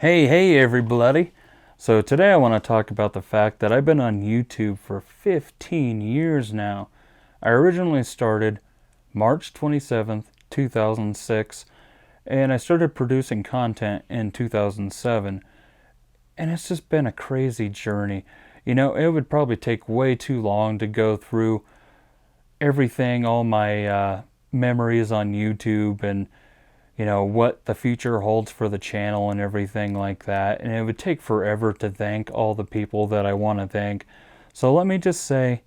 Hey everybody. So today I want to talk about the fact that I've been on YouTube for 15 years now. I originally started March 27th, 2006, and I started producing content in 2007. And it's just been a crazy journey. It would probably take way too long to go through everything, all my memories on YouTube and what the future holds for the channel and everything like that. And it would take forever to thank all the people that I want to thank. So let me just say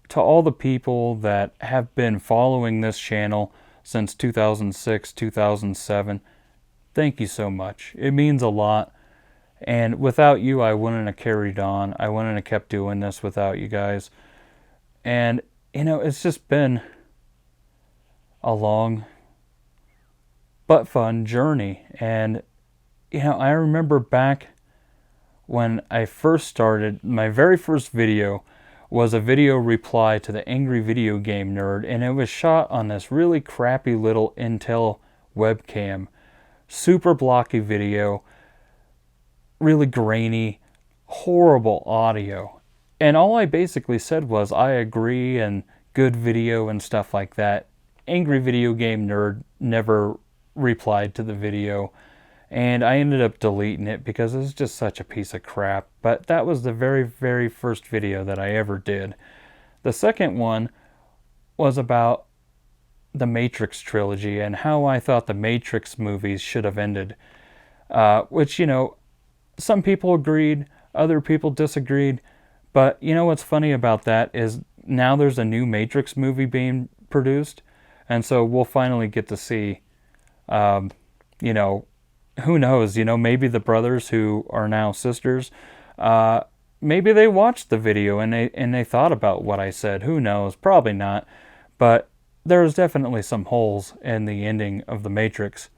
to all the people that have been following this channel since 2006, 2007, thank you so much. It means a lot. And without you, I wouldn't have carried on. I wouldn't have kept doing this without you guys. And, it's just been a long but fun journey. And I remember back when I first started, my very first video was a video reply to the Angry Video Game Nerd, and it was shot on this really crappy little Intel webcam. Super blocky video, really grainy, horrible audio. And all I basically said was, I agree, and good video and stuff like that. Angry Video Game Nerd never replied to the video, and I ended up deleting it because it was just such a piece of crap. But that was the very first video that I ever did. The second one was about the Matrix trilogy and how I thought the Matrix movies should have ended, which some people agreed, other people disagreed. But what's funny about that is now there's a new Matrix movie being produced, and so we'll finally get to see who knows, maybe the brothers who are now sisters, maybe they watched the video and they thought about what I said. Who knows? Probably not. But there was definitely some holes in the ending of The Matrix.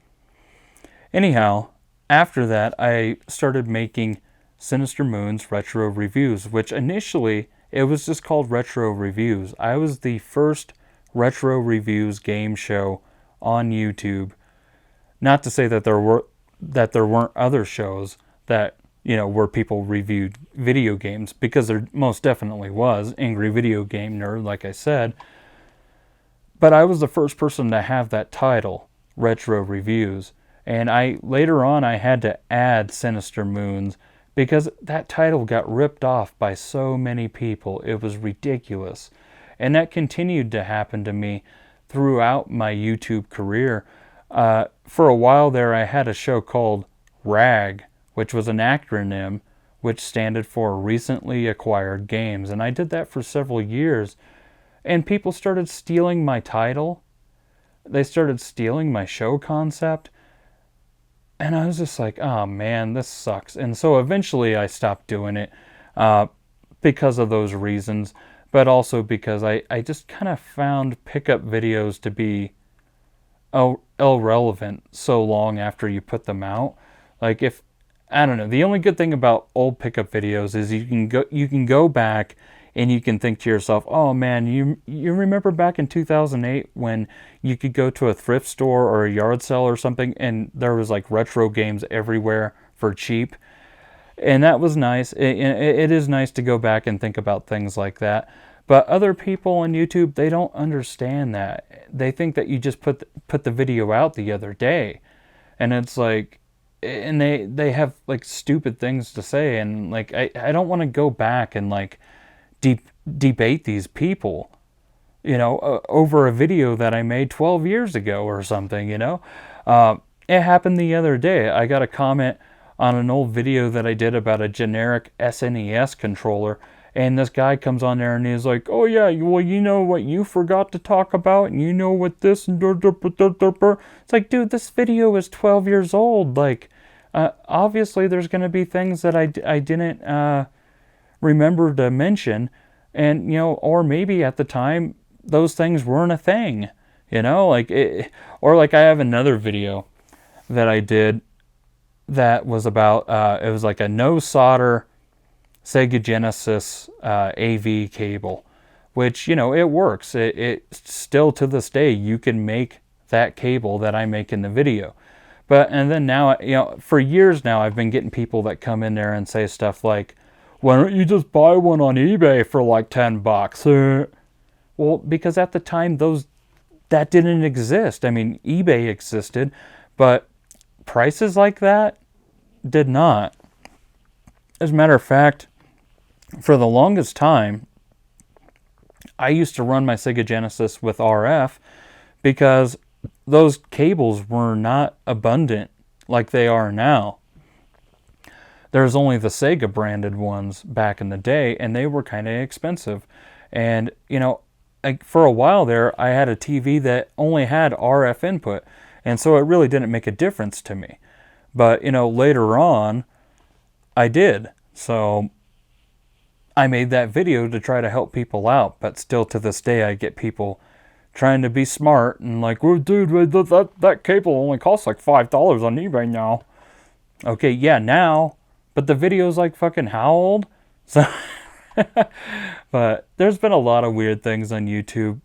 Anyhow, after that, I started making Sinister Moon's retro reviews, which initially it was just called Retro Reviews. I was the first retro reviews game show on YouTube. Not to say that there weren't other shows that where people reviewed video games, because there most definitely was. Angry Video Game Nerd, like I said. But I was the first person to have that title, Retro Reviews. And later on I had to add Sinister Moons because that title got ripped off by so many people. It was ridiculous. And that continued to happen to me throughout my YouTube career. For a while there, I had a show called RAG, which was an acronym which standed for Recently Acquired Games. And I did that for several years. And people started stealing my title. They started stealing my show concept. And I was just like, oh man, this sucks. And so eventually I stopped doing it because of those reasons. But also because I just kind of found pickup videos to be irrelevant so long after you put them out. Like, I don't know, the only good thing about old pickup videos is you can go back and you can think to yourself, oh man, you remember back in 2008 when you could go to a thrift store or a yard sale or something and there was like retro games everywhere for cheap? And that was nice. It is nice to go back and think about things like that. But other people on YouTube, they don't understand that. They think that you just put the video out the other day. And it's like, and they have like stupid things to say. And like, I don't want to go back and like debate these people, over a video that I made 12 years ago or something, It happened the other day. I got a comment on an old video that I did about a generic SNES controller. And this guy comes on there and he's like, oh yeah, well, you know what you forgot to talk about? And you know what this... It's like, dude, this video is 12 years old. Like, obviously there's going to be things that I didn't remember to mention. And, or maybe at the time, those things weren't a thing. Or like I have another video that I did that was about, it was like a no solder Sega Genesis AV cable, which, it works. It still to this day, you can make that cable that I make in the video. But, and then now, for years now, I've been getting people that come in there and say stuff like, why don't you just buy one on eBay for like $10? Well, because at the time, that didn't exist. I mean, eBay existed, but prices like that did not. As a matter of fact, for the longest time, I used to run my Sega Genesis with RF because those cables were not abundant like they are now. There's only the Sega branded ones back in the day, and they were kind of expensive. And, for a while there, I had a TV that only had RF input, and so it really didn't make a difference to me. But, later on, I did. So I made that video to try to help people out, but still to this day I get people trying to be smart and like, well, dude, that cable only costs like $5 on eBay now. Okay, yeah, now, but the video's like fucking how old? So, but there's been a lot of weird things on YouTube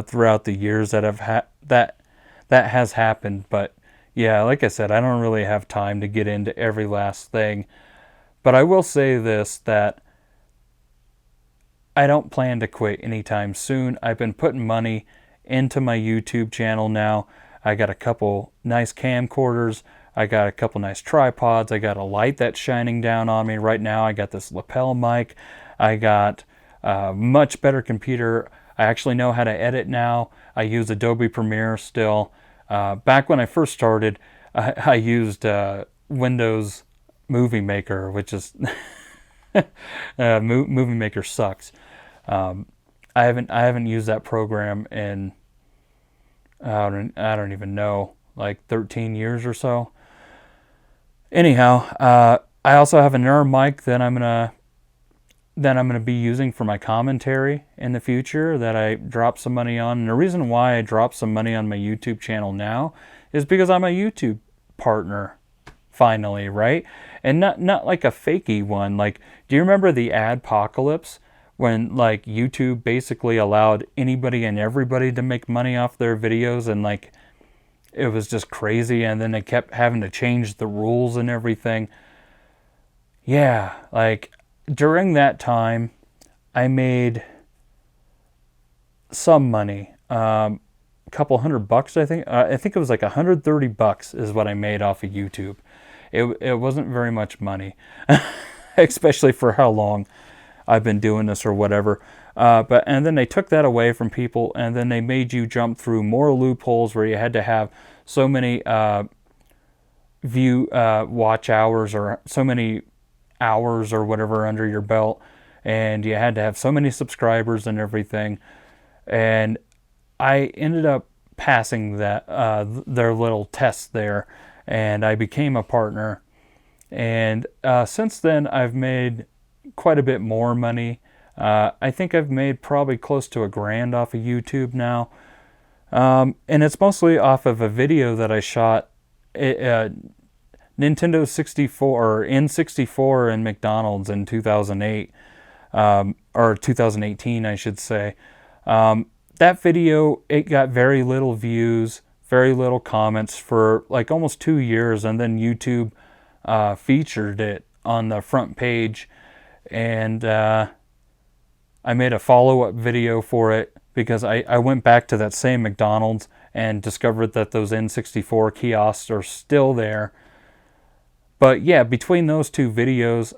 throughout the years that have that has happened. But yeah, like I said, I don't really have time to get into every last thing. But I will say this, that I don't plan to quit anytime soon. I've been putting money into my YouTube channel now. I got a couple nice camcorders. I got a couple nice tripods. I got a light that's shining down on me right now. I got this lapel mic. I got a much better computer. I actually know how to edit now. I use Adobe Premiere still. Back when I first started, I used Windows Movie Maker, which is Movie Maker sucks. I haven't used that program in I don't even know, like 13 years or so. Anyhow, I also have another mic that I'm gonna be using for my commentary in the future that I drop some money on. And the reason why I drop some money on my YouTube channel now is because I'm a YouTube partner finally, right? And not like a fakey one. Like, do you remember the adpocalypse when like YouTube basically allowed anybody and everybody to make money off their videos, and like it was just crazy, and then they kept having to change the rules and everything? Yeah, like during that time I made some money, a couple $100 I think. I think it was like $130 is what I made off of YouTube. It wasn't very much money, especially for how long I've been doing this or whatever. And then they took that away from people, and then they made you jump through more loopholes where you had to have so many watch hours or so many hours or whatever under your belt, and you had to have so many subscribers and everything. And I ended up passing that their little test there, and I became a partner. And since then, I've made quite a bit more money. I think I've made probably close to $1,000 off of YouTube now. And it's mostly off of a video that I shot Nintendo 64 or N64 in McDonald's in 2008, or 2018, I should say. That video, it got very little views, very little comments for like almost 2 years, and then YouTube featured it on the front page, and I made a follow-up video for it because I went back to that same McDonald's and discovered that those N64 kiosks are still there. But yeah, between those two videos,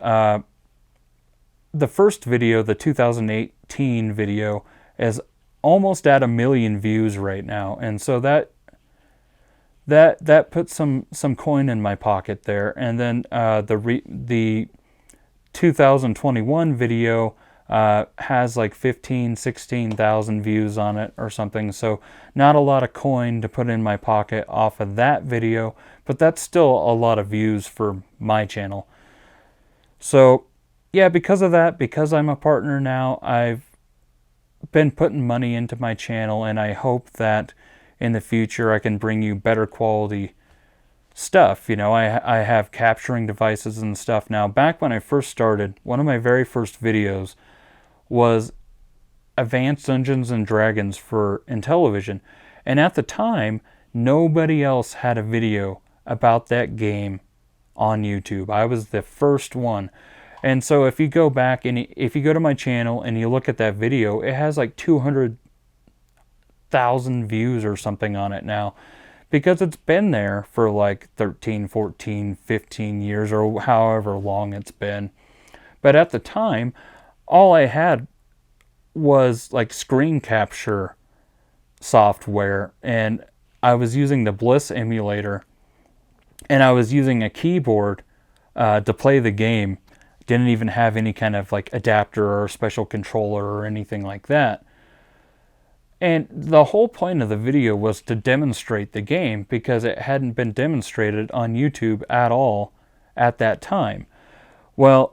the first video, the 2018 video, is almost at 1 million views right now, and so that puts some coin in my pocket there. And then the 2021 video has like 16,000 views on it or something, so not a lot of coin to put in my pocket off of that video, but that's still a lot of views for my channel. So yeah, because of that, because I'm a partner now, I've been putting money into my channel, and I hope that in the future I can bring you better quality stuff. I have capturing devices and stuff now. Back when I first started, one of my very first videos was Advanced Dungeons and Dragons for Intellivision, and at the time nobody else had a video about that game on YouTube. I was the first one. And so if you go back and if you go to my channel and you look at that video, it has like 200,000 views or something on it now, because it's been there for like 13, 14, 15 years or however long it's been. But at the time, all I had was like screen capture software, and I was using the Bliss emulator, and I was using a keyboard to play the game. Didn't even have any kind of like adapter or special controller or anything like that. And the whole point of the video was to demonstrate the game, because it hadn't been demonstrated on YouTube at all at that time. Well,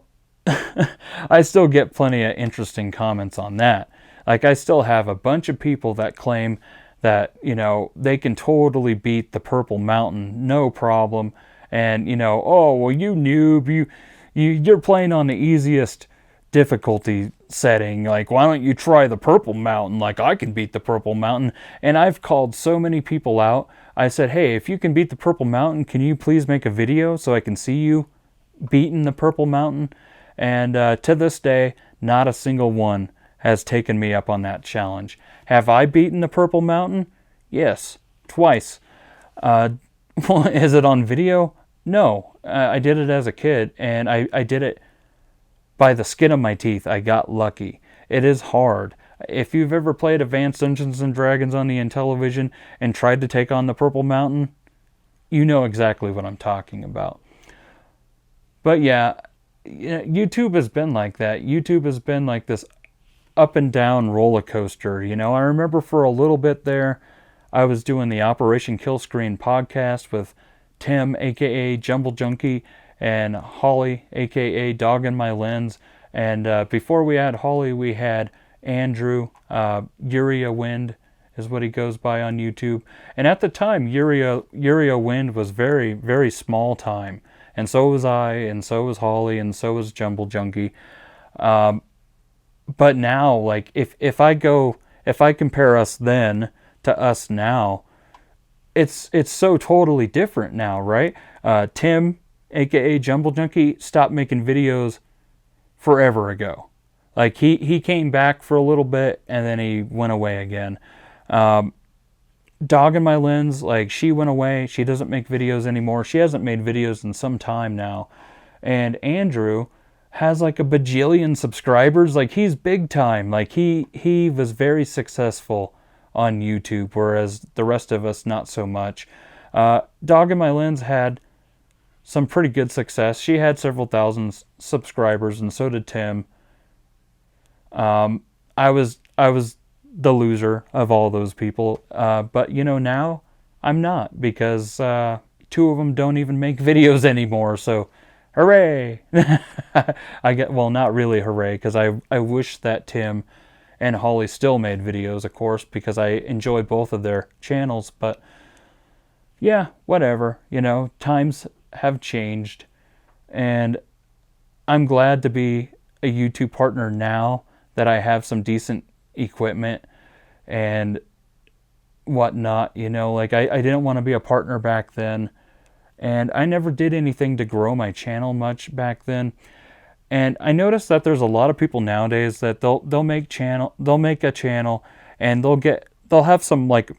I still get plenty of interesting comments on that. Like, I still have a bunch of people that claim that, you know, they can totally beat the Purple Mountain, no problem. And, you know, oh, well, you noob, you're playing on the easiest difficulty setting. Like, why don't you try the Purple Mountain? Like, I can beat the Purple Mountain. And I've called so many people out. I said, hey, if you can beat the Purple Mountain, can you please make a video so I can see you beating the Purple Mountain? And to this day, not a single one has taken me up on that challenge. Have I beaten the Purple Mountain? Yes, twice. Is it on video? No. I did it as a kid, and I did it by the skin of my teeth. I got lucky. It is hard. If you've ever played Advanced Dungeons and Dragons on the Intellivision and tried to take on the Purple Mountain, you know exactly what I'm talking about. But yeah, YouTube has been like that. YouTube has been like this up and down roller coaster. You know, I remember for a little bit there, I was doing the Operation Kill Screen podcast with Tim, aka Jumble Junkie, and Holly, aka Dog in My Lens. And before we had Holly, we had Andrew. Uriah Wind is what he goes by on YouTube. And at the time, Uriah Wind was very, very small time. And so was I, and so was Holly, and so was Jumble Junkie. But now, like, if I compare us then to us now, it's so totally different now, right? Tim, aka Jumble Junkie, stopped making videos forever ago. Like, he came back for a little bit and then he went away again. Dog in My Lens, like, she went away. She doesn't make videos anymore. She hasn't made videos in some time now. And Andrew has like a bajillion subscribers. Like, he's big time. Like, he was very successful on YouTube, whereas the rest of us, not so much. Dog in My Lens had some pretty good success. She had several thousand subscribers, and so did Tim. I was the loser of all those people. But, you know, now I'm not, because two of them don't even make videos anymore. So, hooray! Well, not really hooray, because I wish that Tim and Holly still made videos, of course, because I enjoy both of their channels. But yeah, whatever. You know, times have changed, and I'm glad to be a YouTube partner now that I have some decent equipment and whatnot. You know, like, I didn't want to be a partner back then, and I never did anything to grow my channel much back then. And I noticed that there's a lot of people nowadays that they'll make a channel and they'll have some like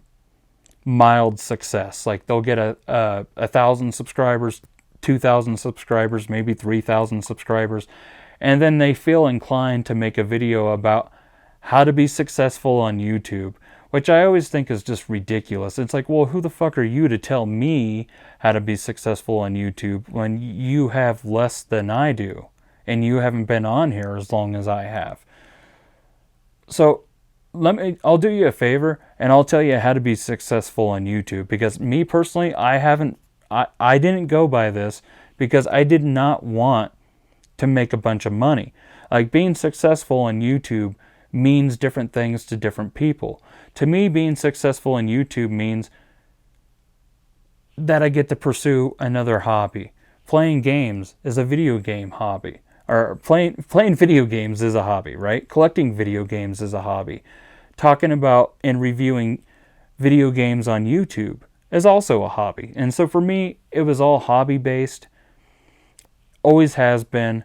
mild success. Like, they'll get a 1,000 subscribers, 2,000 subscribers, maybe 3,000 subscribers, and then they feel inclined to make a video about how to be successful on YouTube, which I always think is just ridiculous. It's like, well, who the fuck are you to tell me how to be successful on YouTube when you have less than I do, and you haven't been on here as long as I have? So I'll do you a favor, and I'll tell you how to be successful on YouTube, because me personally, I didn't go by this because I did not want to make a bunch of money. Like, being successful on YouTube means different things to different people. To me, being successful on YouTube means that I get to pursue another hobby. Playing games is a video game hobby. Or playing video games is a hobby, right? Collecting video games is a hobby. Talking about and reviewing video games on YouTube is also a hobby. And so for me, it was all hobby based, always has been.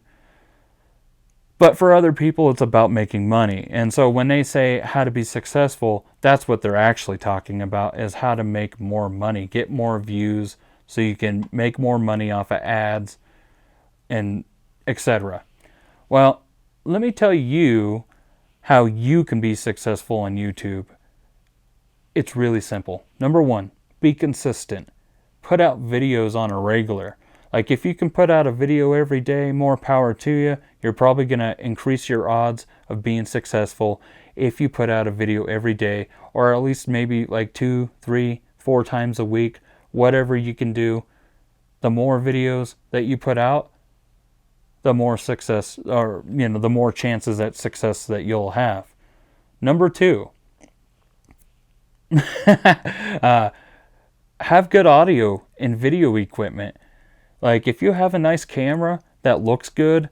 But for other people, it's about making money. And so when they say how to be successful, that's what they're actually talking about, is how to make more money, get more views so you can make more money off of ads and etc. Well, let me tell you how you can be successful on YouTube. It's really simple. Number one, be consistent. Put out videos on a regular. Like if you can put out a video every day, more power to you. You're probably going to increase your odds of being successful if you put out a video every day, or at least maybe like 2, 3, 4 times a week, whatever you can do. The more videos that you put out, the more success, or the more chances at success that you'll have. Number 2, have good audio and video equipment. Like if you have a nice camera that looks good,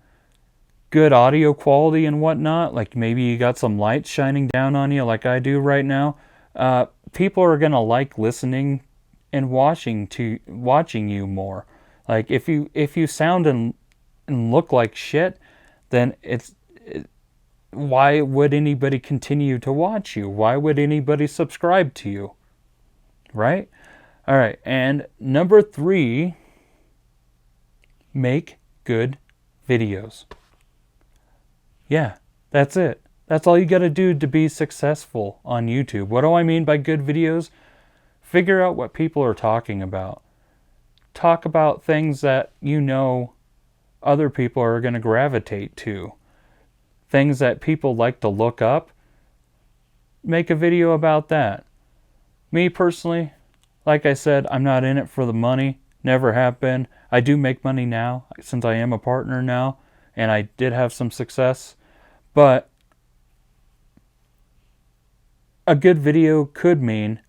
good audio quality and whatnot, like maybe you got some lights shining down on you like I do right now, people are going to like listening and watching you more. Like if you sound and look like shit, then why would anybody continue to watch you? Why would anybody subscribe to you? Right? All right. And number 3, make good videos. Yeah, that's it. That's all you got to do to be successful on YouTube. What do I mean by good videos? Figure out what people are talking about. Talk about things that other people are going to gravitate to. Things that people like to look up. Make a video about that. Me personally, like I said, I'm not in it for the money. Never have been. I do make money now, since I am a partner now, and I did have some success. But a good video could mean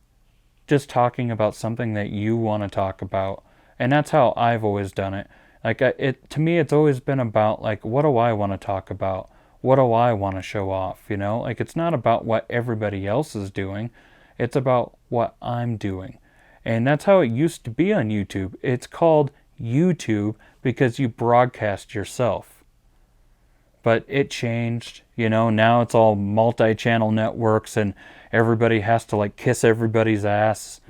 just talking about something that you want to talk about. And that's how I've always done it. Like to me, it's always been about like, what do I want to talk about? What do I want to show off? Like it's not about what everybody else is doing. It's about what I'm doing. And that's how it used to be on YouTube. It's called YouTube because you broadcast yourself. But it changed, now it's all multi-channel networks and everybody has to like kiss everybody's ass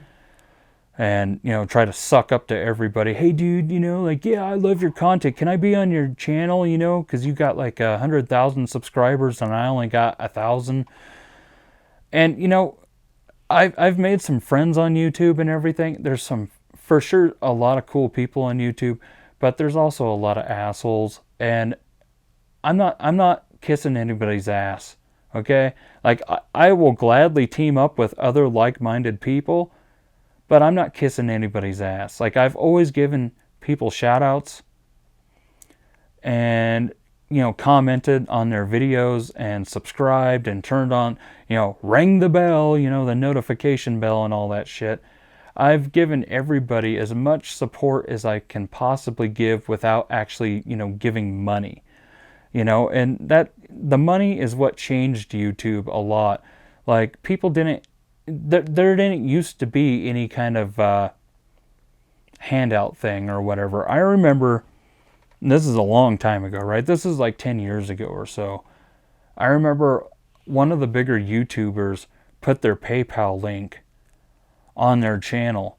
and, try to suck up to everybody. Hey dude, yeah, I love your content. Can I be on your channel, because you got like 100,000 subscribers and I only got 1,000. And, I've made some friends on YouTube and everything. There's for sure a lot of cool people on YouTube, but there's also a lot of assholes. And I'm not kissing anybody's ass, okay? Like I will gladly team up with other like-minded people, but I'm not kissing anybody's ass. Like I've always given people shout-outs and commented on their videos and subscribed and turned on, rang the bell, the notification bell and all that shit. I've given everybody as much support as I can possibly give without actually, giving money. And that the money is what changed YouTube a lot. Like people there didn't used to be any kind of handout thing or whatever. I remember, this is a long time ago, right? This is like 10 years ago or so. I remember one of the bigger YouTubers put their PayPal link on their channel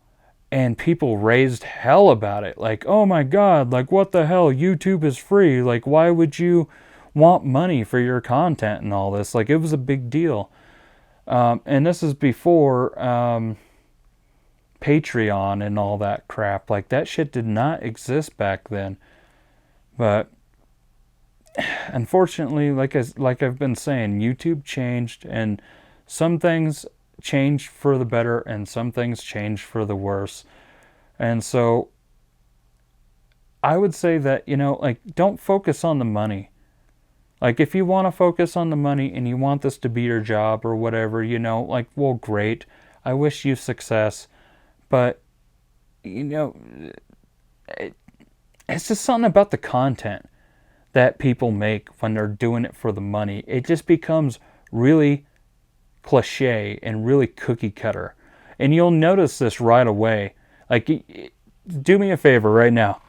and people raised hell about it. Like, oh my God, like what the hell? YouTube is free. Like, why would you want money for your content and all this? Like, it was a big deal. And this is before Patreon and all that crap. Like, that shit did not exist back then. But unfortunately, like I've been saying, YouTube changed, and some things changed for the better and some things changed for the worse. And so I would say that, like, don't focus on the money. Like, if you want to focus on the money and you want this to be your job or whatever, like, well, great. I wish you success. But, it's just something about the content that people make when they're doing it for the money. It just becomes really cliche and really cookie cutter. And you'll notice this right away. Like, do me a favor right now.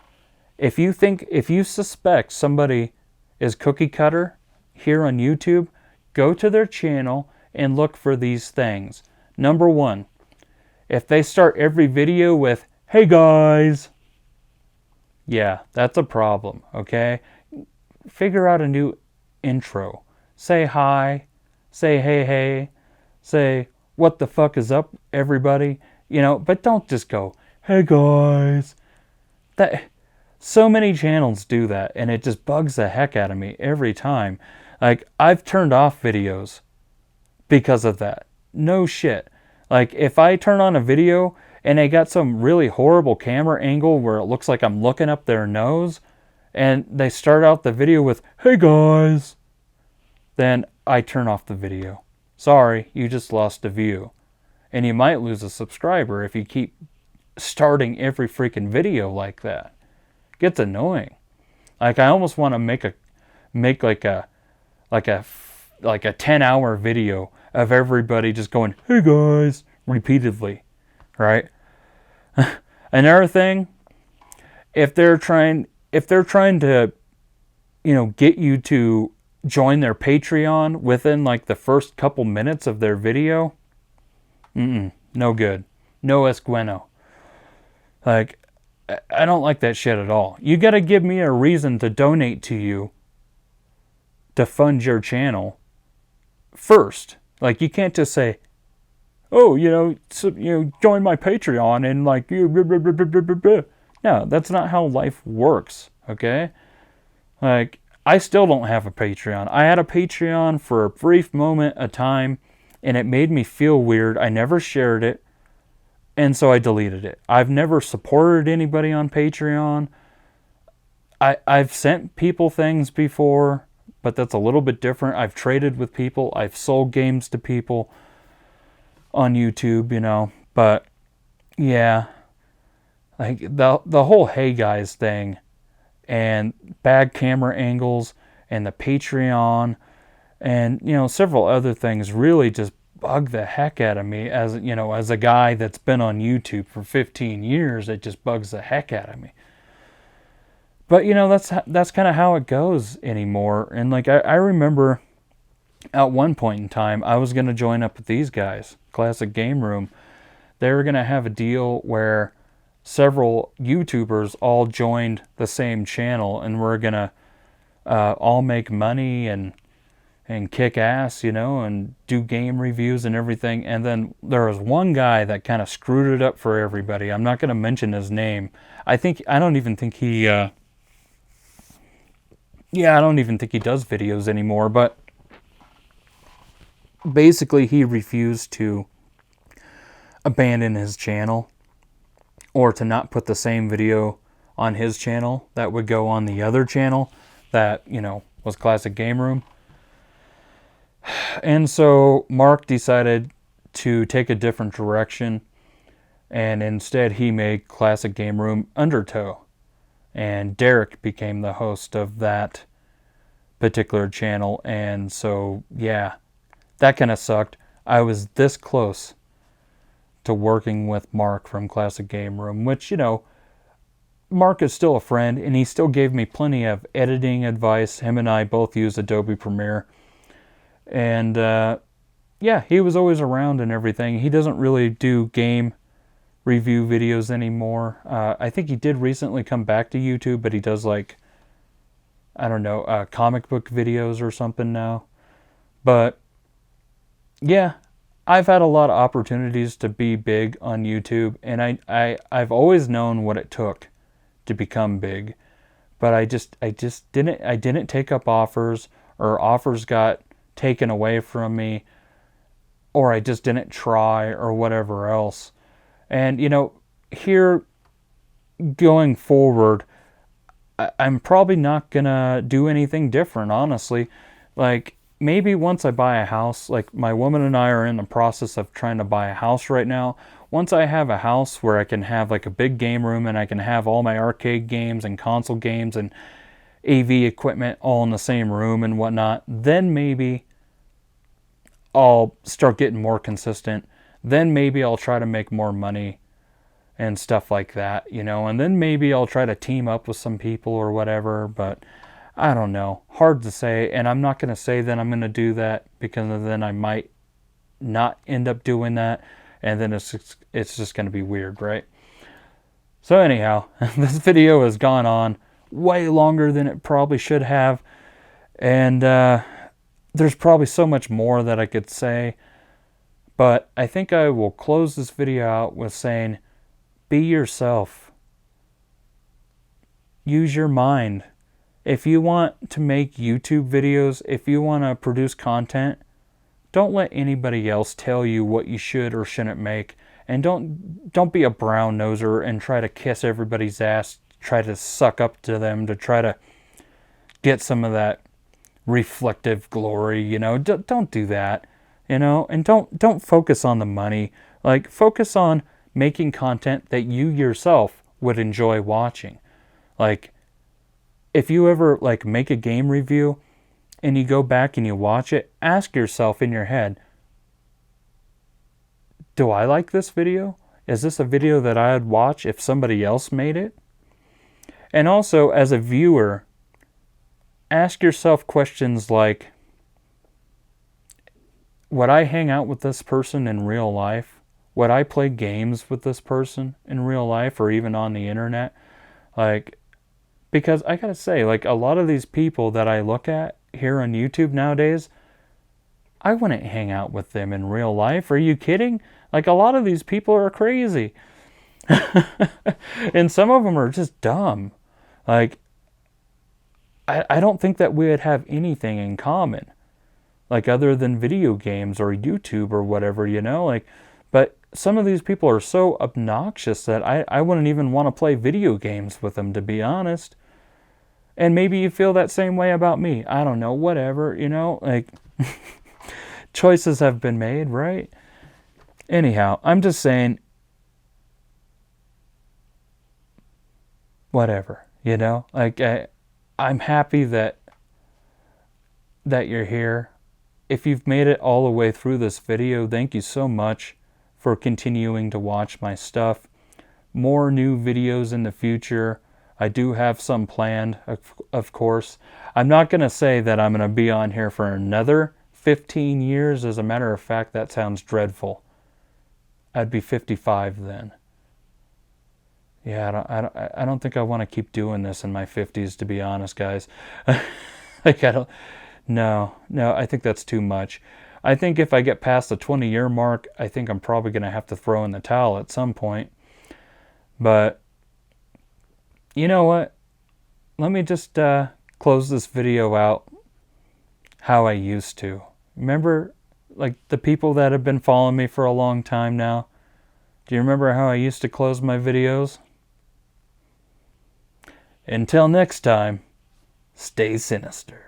If you suspect somebody is cookie cutter here on YouTube, go to their channel and look for these things. Number one, if they start every video with, "Hey guys," yeah, that's a problem, okay? Figure out a new intro. Say hi, say hey, say what the fuck is up, everybody, but don't just go, "Hey guys." So many channels do that, and it just bugs the heck out of me every time. Like, I've turned off videos because of that. No shit. Like, if I turn on a video and they got some really horrible camera angle where it looks like I'm looking up their nose, and they start out the video with, "Hey guys," then I turn off the video. Sorry, you just lost a view. And you might lose a subscriber if you keep starting every freaking video like that. Gets annoying. Like, I almost want to make like a 10-hour video of everybody just going, "Hey guys," repeatedly, right? Another thing, if they're trying to, get you to join their Patreon within like the first couple minutes of their video, no good. No es bueno. Like, I don't like that shit at all. You got to give me a reason to donate to you to fund your channel first. Like, you can't just say, "Oh, join my Patreon and like you." No, that's not how life works. Okay, like, I still don't have a Patreon. I had a Patreon for a brief moment of time, and it made me feel weird. I never shared it. And so I deleted it. I've never supported anybody on Patreon. I've sent people things before, but that's a little bit different. I've traded with people. I've sold games to people on YouTube, But, yeah. Like, the whole "hey guys" thing and bad camera angles and the Patreon and, several other things really just bug the heck out of me. As a guy that's been on YouTube for 15 years, it just bugs the heck out of me. But that's kind of how it goes anymore. And like, I remember at one point in time, I was going to join up with these guys, Classic Game Room. They were going to have a deal where several YouTubers all joined the same channel, and we're going to all make money and kick ass, and do game reviews and everything. And then there was one guy that kind of screwed it up for everybody. I'm not going to mention his name. I don't even think he does videos anymore, but basically he refused to abandon his channel or to not put the same video on his channel that would go on the other channel that, was Classic Game Room. And so Mark decided to take a different direction, and instead he made Classic Game Room Undertow, and Derek became the host of that particular channel. And so, yeah, that kind of sucked. I was this close to working with Mark from Classic Game Room, which, Mark is still a friend, and he still gave me plenty of editing advice. Him and I both use Adobe Premiere. And, he was always around and everything. He doesn't really do game review videos anymore. I think he did recently come back to YouTube, but he does, like, I don't know, comic book videos or something now. But, yeah, I've had a lot of opportunities to be big on YouTube, and I've always known what it took to become big. But I didn't take up offers, or offers got taken away from me, or I just didn't try, or whatever else. And here going forward, I'm probably not gonna do anything different, honestly. Like, maybe once I buy a house, like my woman and I are in the process of trying to buy a house right now. Once I have a house where I can have like a big game room, and I can have all my arcade games and console games and AV equipment all in the same room and whatnot, then maybe I'll start getting more consistent. then maybe I'll try to make more money and stuff like that, and then maybe I'll try to team up with some people or whatever, but I don't know. Hard to say, and I'm not going to say that I'm going to do that, because then I might not end up doing that, and then it's just going to be weird, right? So anyhow, this video has gone on way longer than it probably should have, and there's probably so much more that I could say, but I think I will close this video out with saying, be yourself. Use your mind. If you want to make YouTube videos, if you want to produce content, don't let anybody else tell you what you should or shouldn't make. And don't be a brown noser and try to kiss everybody's ass, try to suck up to them, to try to get some of that reflective glory, Don't do that, and don't focus on the money. Like, focus on making content that you yourself would enjoy watching. Like, if you ever make a game review and you go back and you watch it, ask yourself in your head, do I like this video? Is this a video that I'd watch if somebody else made it? And also, as a viewer, ask yourself questions like, would I hang out with this person in real life? Would I play games with this person in real life or even on the internet? Because I gotta say, a lot of these people that I look at here on YouTube nowadays, I wouldn't hang out with them in real life. Are you kidding? A lot of these people are crazy. And some of them are just dumb. I don't think that we would have anything in common, other than video games or YouTube or whatever, but some of these people are so obnoxious that I wouldn't even want to play video games with them, to be honest. And maybe you feel that same way about me. I don't know, whatever, choices have been made, right? Anyhow, I'm just saying, whatever, I'm happy that you're here. If you've made it all the way through this video, thank you so much for continuing to watch my stuff. More new videos in the future. I do have some planned, of course. I'm not going to say that I'm going to be on here for another 15 years. As a matter of fact, that sounds dreadful. I'd be 55 then. Yeah, I don't think I want to keep doing this in my 50s, to be honest, guys. No, I think that's too much. I think if I get past the 20-year mark, I think I'm probably going to have to throw in the towel at some point. But, you know what? Let me just close this video out how I used to. Remember, the people that have been following me for a long time now? Do you remember how I used to close my videos? Until next time, stay sinister.